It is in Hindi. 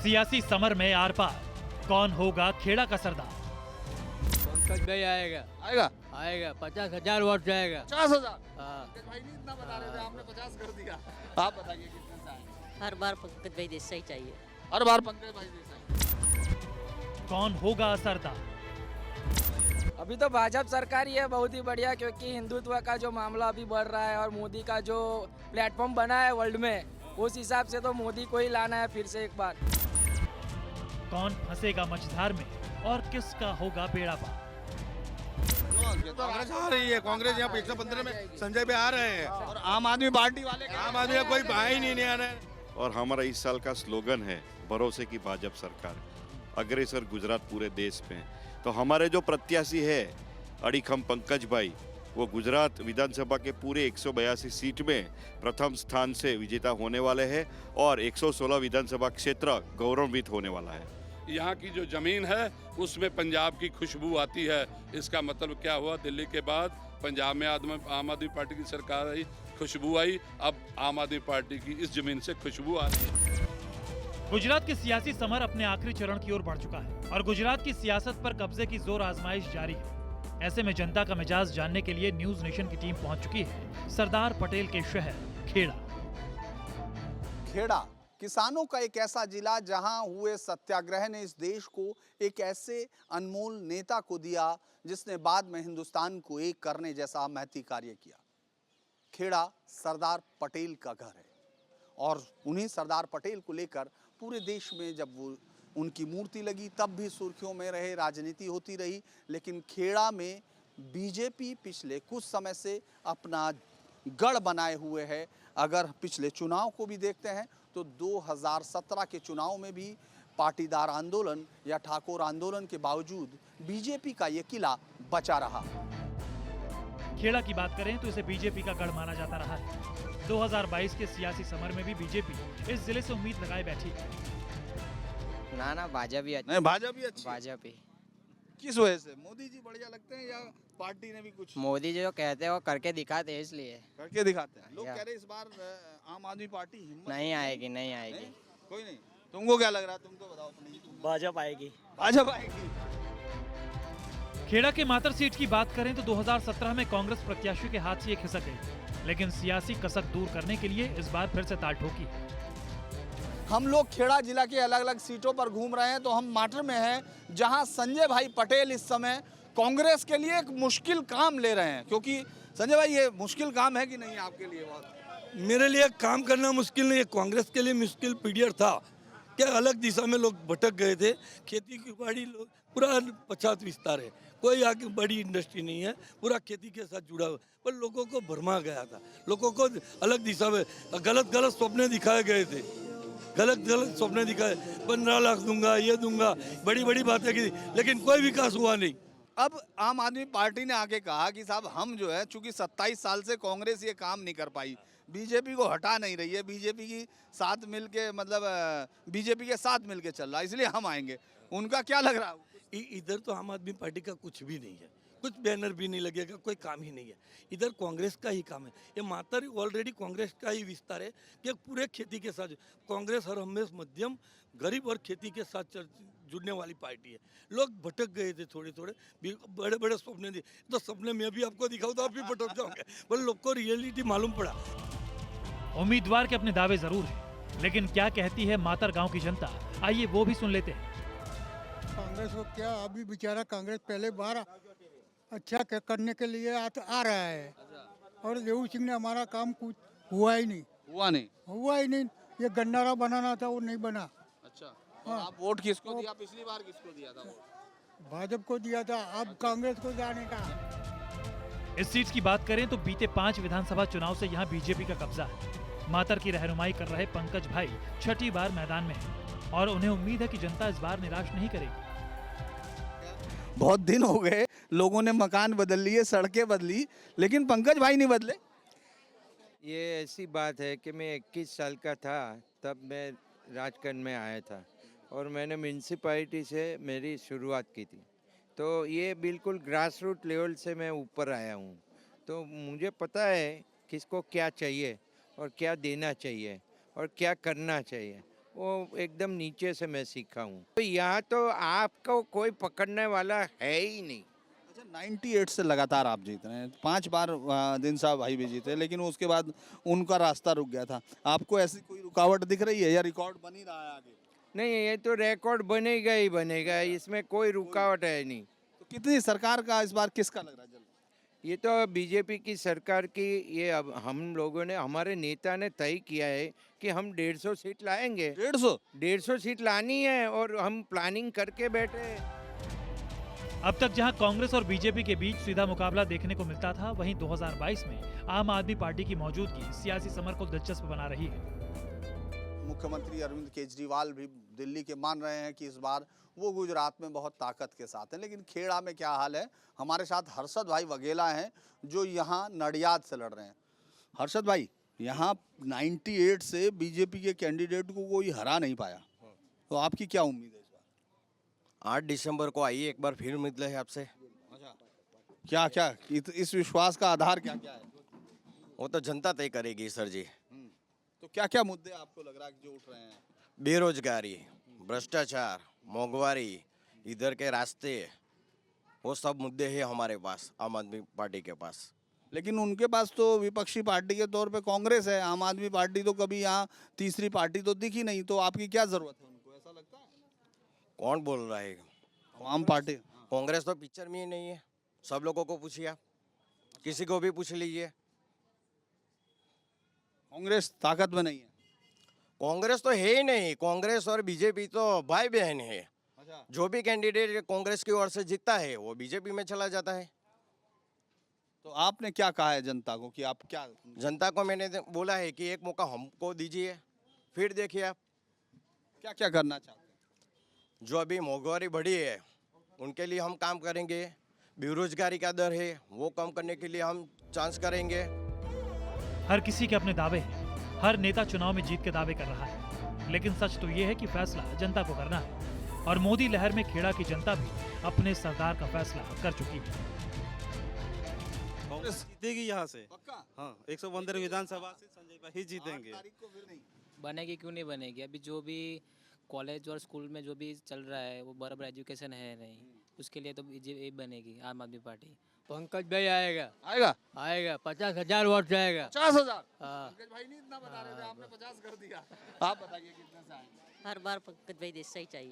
सियासी समर में आर पार, कौन होगा खेड़ा का सरदार? पंकज भाई आएगा। आएगा आएगा 50,000 वोट जाएगा। 50,000। हाँ। पंकज भाई नहीं इतना बता रहे थे, आपने 50 कर दिया। आप बताइए कितने से आएंगे? हर बार पंकज भाई देसाई चाहिए। हर बार पंकज भाई जैसा। कौन होगा सरदार? अभी तो भाजपा सरकार ही है बहुत ही बढ़िया, क्योंकि हिंदुत्व का जो मामला अभी बढ़ रहा है और मोदी का जो प्लेटफॉर्म बना है वर्ल्ड में, उस हिसाब से तो मोदी को ही लाना है फिर से एक बार। कौन फंसेगा मझधार में और किसका होगा बेड़ा पार? कांग्रेस आ रही है। कांग्रेस यहाँ पे 115 में संजय भाई आ रहे हैं और आम आदमी पार्टी वाले आम आदमी का कोई भाई नहीं आ रहा है। और हमारा इस साल का स्लोगन है भरोसे की भाजपा सरकार, अग्रेसर गुजरात पूरे देश में। तो हमारे जो प्रत्याशी है अड़ीखम पंकज भाई, वो गुजरात विधानसभा के पूरे 182 सीट में प्रथम स्थान से विजेता होने वाले हैं और 116 विधानसभा क्षेत्र गौरवान्वित होने वाला है। यहाँ की जो जमीन है उसमें पंजाब की खुशबू आती है। इसका मतलब क्या हुआ, दिल्ली के बाद पंजाब में आम आदमी पार्टी की सरकार आई, खुशबू आई। अब आम आदमी पार्टी की इस जमीन से खुशबू आ रही है। गुजरात की सियासी समर अपने आखिरी चरण की ओर बढ़ चुका है और गुजरात की सियासत पर कब्जे की जोर आजमाइश जारी है। ऐसे में जनता का मिजाज जानने के लिए न्यूज नेशन की टीम पहुंच चुकी है सरदार पटेल के शहर खेड़ा। खेड़ा किसानों का एक ऐसा जिला जहां हुए सत्याग्रह ने इस देश को एक ऐसे अनमोल नेता को दिया जिसने बाद में हिंदुस्तान को एक करने जैसा महती कार्य किया। खेड़ा सरदार पटेल का घर है और उन्हीं सरदार पटेल को लेकर पूरे देश में जब वो उनकी मूर्ति लगी तब भी सुर्खियों में रहे, राजनीति होती रही। लेकिन खेड़ा में बीजेपी पिछले कुछ समय से अपना गढ़ बनाए हुए है। अगर पिछले चुनाव को भी देखते हैं तो 2017 के चुनाव में भी पाटीदार आंदोलन या ठाकुर आंदोलन के बावजूद बीजेपी का ये किला बचा रहा। खेड़ा की बात करें तो इसे बीजेपी का गढ़ माना जाता रहा है। 2022 के सियासी समर में भी बीजेपी इस जिले से उम्मीद लगाए बैठी है। ना भाजपा भी नहीं, भाजपा भी अच्छी है। भाजपा ही। किस वजह से? मोदी जी बढ़िया लगते हैं या पार्टी ने भी कुछ मोदी जो कहते हैं वो करके दिखाते हैं, इसलिए करके दिखाते हैं? लोग कह रहे इस बार आम आदमी पार्टी हिम्मत नहीं आएगी, नहीं आएगी। कोई नहीं। तुमको क्या लग रहा है? तुम तो बताओ अपनी। भाजपा आएगी। भाजपा आएगी। खेड़ा के मातर सीट की बात करें तो 2017 में कांग्रेस प्रत्याशी के हाथ से ये खिसक गई, लेकिन सियासी कसक दूर करने के लिए इस बार फिर से ताल ठोकी। हम लोग खेड़ा जिला के अलग अलग सीटों पर घूम रहे हैं तो हम माटर में हैं जहां संजय भाई पटेल इस समय कांग्रेस के लिए एक मुश्किल काम ले रहे हैं। क्योंकि संजय भाई ये मुश्किल काम है कि नहीं आपके लिए? बहुत मेरे लिए काम करना मुश्किल नहीं है, कांग्रेस के लिए मुश्किल पीरियड था। क्या अलग दिशा में लोग भटक गए थे। खेती की बाड़ी पूरा 50 विस्तार है, कोई आगे बड़ी इंडस्ट्री नहीं है, पूरा खेती के साथ जुड़ा हुआ, पर लोगों को भरमा गया था। लोगों को अलग दिशा में गलत सपने दिखाए गए थे, गलत सपने दिखाए। 15 लाख दूंगा, ये दूंगा, बड़ी बड़ी बातें की, लेकिन कोई विकास हुआ नहीं। अब आम आदमी पार्टी ने आके कहा कि साहब हम जो है चूंकि 27 साल से कांग्रेस ये काम नहीं कर पाई, बीजेपी को हटा नहीं रही है, बीजेपी की साथ मिलके मतलब बीजेपी के साथ मिलके चल रहा है, इसलिए हम आएंगे। उनका क्या लग रहा है? इधर तो आम आदमी पार्टी का कुछ भी नहीं है, कुछ बैनर भी नहीं लगेगा, कोई काम ही नहीं है। इधर कांग्रेस का ही काम है। ये मातर ऑलरेडी कांग्रेस का ही विस्तार है कि पूरे खेती के साथ कांग्रेस हर हमेशा मध्यम गरीब और खेती के साथ जुड़ने वाली पार्टी है। लोग भटक गए थे थोड़े बड़े बड़े सपने दिए, तो सपने में भी आपको दिखाऊं तो आप भी भटक जाओगे, पर लोग को रियलिटी मालूम पड़ा। उम्मीदवार के अपने दावे जरूर हैं, लेकिन क्या कहती है मातर गांव की जनता, आइए वो भी सुन लेते हैं। कांग्रेस को क्या, अभी बेचारा कांग्रेस पहले बार अच्छा करने के लिए आ रहा है और देऊ सिंह ने हमारा काम कुछ हुआ ही नहीं। हुआ ही नहीं। ये गन्नारा बनाना था वो नहीं बना। अच्छा। हाँ। आप वोट किसको दिया? पिछली बार किसको दिया था? भाजपा को दिया था, अब कांग्रेस को जाने का। इस सीट की बात करें तो बीते 5 विधानसभा चुनाव से यहाँ बीजेपी का कब्जा है। मातर की रहनुमाई कर रहे पंकज भाई छठी बार मैदान में हैं और उन्हें उम्मीद है कि जनता इस बार निराश नहीं करेगी। बहुत दिन हो गए, लोगों ने मकान बदल लिए, सड़कें बदली, लेकिन पंकज भाई नहीं बदले। ये ऐसी बात है कि मैं 21 साल का था तब मैं राजगढ़ में आया था और मैंने म्यूनसिपैलिटी से मेरी शुरुआत की थी। तो ये बिल्कुल ग्रास रूट लेवल से मैं ऊपर आया हूँ, तो मुझे पता है किसको क्या चाहिए और क्या देना चाहिए और क्या करना चाहिए। वो एकदम नीचे से मैं सीखा हूँ। तो यहाँ तो आपको कोई पकड़ने वाला है ही नहीं। अच्छा, 98 से लगातार आप जीत रहे हैं, 5 बार दिन साहब भाई भी जीते, लेकिन उसके बाद उनका रास्ता रुक गया था। आपको ऐसी कोई रुकावट दिख रही है या रिकॉर्ड बन ही रहा है आगे? नहीं, ये तो रिकॉर्ड बनेगा ही बनेगा, इसमें कोई रुकावट है नहीं। तो कितनी सरकार का इस बार किसका लग रहा है जल्द? ये तो बीजेपी की सरकार की, ये अब हम लोगों ने, हमारे नेता ने तय किया है कि हम 150 सीट लाएंगे। 150 सीट लानी है और हम प्लानिंग करके बैठे हैं। अब तक जहां कांग्रेस और बीजेपी के बीच सीधा मुकाबला देखने को मिलता था, वहीं 2022 में आम आदमी पार्टी की मौजूदगी सियासी समर को दिलचस्प बना रही है। मुख्यमंत्री अरविंद केजरीवाल भी दिल्ली के मान रहे हैं कि इस बार वो गुजरात में बहुत ताकत के साथ हैं, लेकिन खेड़ा में क्या हाल है? हमारे साथ हर्षद भाई वघेला हैं जो यहाँ नडियाद से लड़ रहे हैं। हर्षद भाई, यहाँ 98 से बीजेपी के कैंडिडेट को कोई हरा नहीं पाया, तो आपकी क्या उम्मीद है इस बार? 8 दिसंबर को आइए, एक बार फिर मिलते हैं आपसे। क्या क्या इस विश्वास का आधार क्या क्या है? वो तो जनता तय करेगी सर जी। तो क्या क्या मुद्दे आपको लग रहा है कि जो उठ रहे हैं? बेरोजगारी, भ्रष्टाचार, महंगाई, इधर के रास्ते, वो सब मुद्दे हैं हमारे पास, आम आदमी पार्टी के पास। लेकिन उनके पास तो विपक्षी पार्टी के तौर पे कांग्रेस है, आम आदमी पार्टी तो कभी यहाँ तीसरी पार्टी तो दिखी नहीं, तो आपकी क्या जरूरत है उनको, ऐसा लगता है? कौन बोल रहा है? आम पार्टी। कांग्रेस तो पिक्चर में ही नहीं है। सब लोगों को पूछिए आप, किसी को भी पूछ लीजिए। कांग्रेस ताकत में नहीं है। कांग्रेस तो है ही नहीं। कांग्रेस और बीजेपी तो भाई बहन है। जो भी कैंडिडेट कांग्रेस की ओर से जीतता है वो बीजेपी में चला जाता है। तो आपने क्या कहा है जनता को कि आप क्या? जनता को मैंने बोला है कि एक मौका हमको दीजिए, फिर देखिए आप क्या क्या करना चाहते हैं। जो अभी महंगाई बढ़ी है उनके लिए हम काम करेंगे। बेरोजगारी का दर है वो कम करने के लिए हम चांस करेंगे। हर किसी के अपने दावे हैं, हर नेता चुनाव में जीत के दावे कर रहा है, लेकिन सच तो ये है कि फैसला जनता को करना है। और मोदी लहर में खेड़ा की जनता भी अपने सरदार का फैसला कर चुकी है। कांग्रेस जीतेगी यहाँ से पक्का? हाँ, 115 विधानसभा से संजय भाई ही जीतेंगे। बनेगी क्यों नहीं बनेगी? अभी जो भी कॉलेज और स्कूल में जो भी चल रहा है वो बराबर एजुकेशन है नहीं, उसके लिए तो ये बनेगी आम आदमी पार्टी। पंकज भाई आएगा। आएगा? आएगा, 50,000 वोट जाएगा। 50,000? हाँ। पंकज भाई नहीं इतना बता रहे थे, आपने 50 कर दिया। आप बताइए कितने से आएंगे? हर बार पंकज भाई देसाई चाहिए।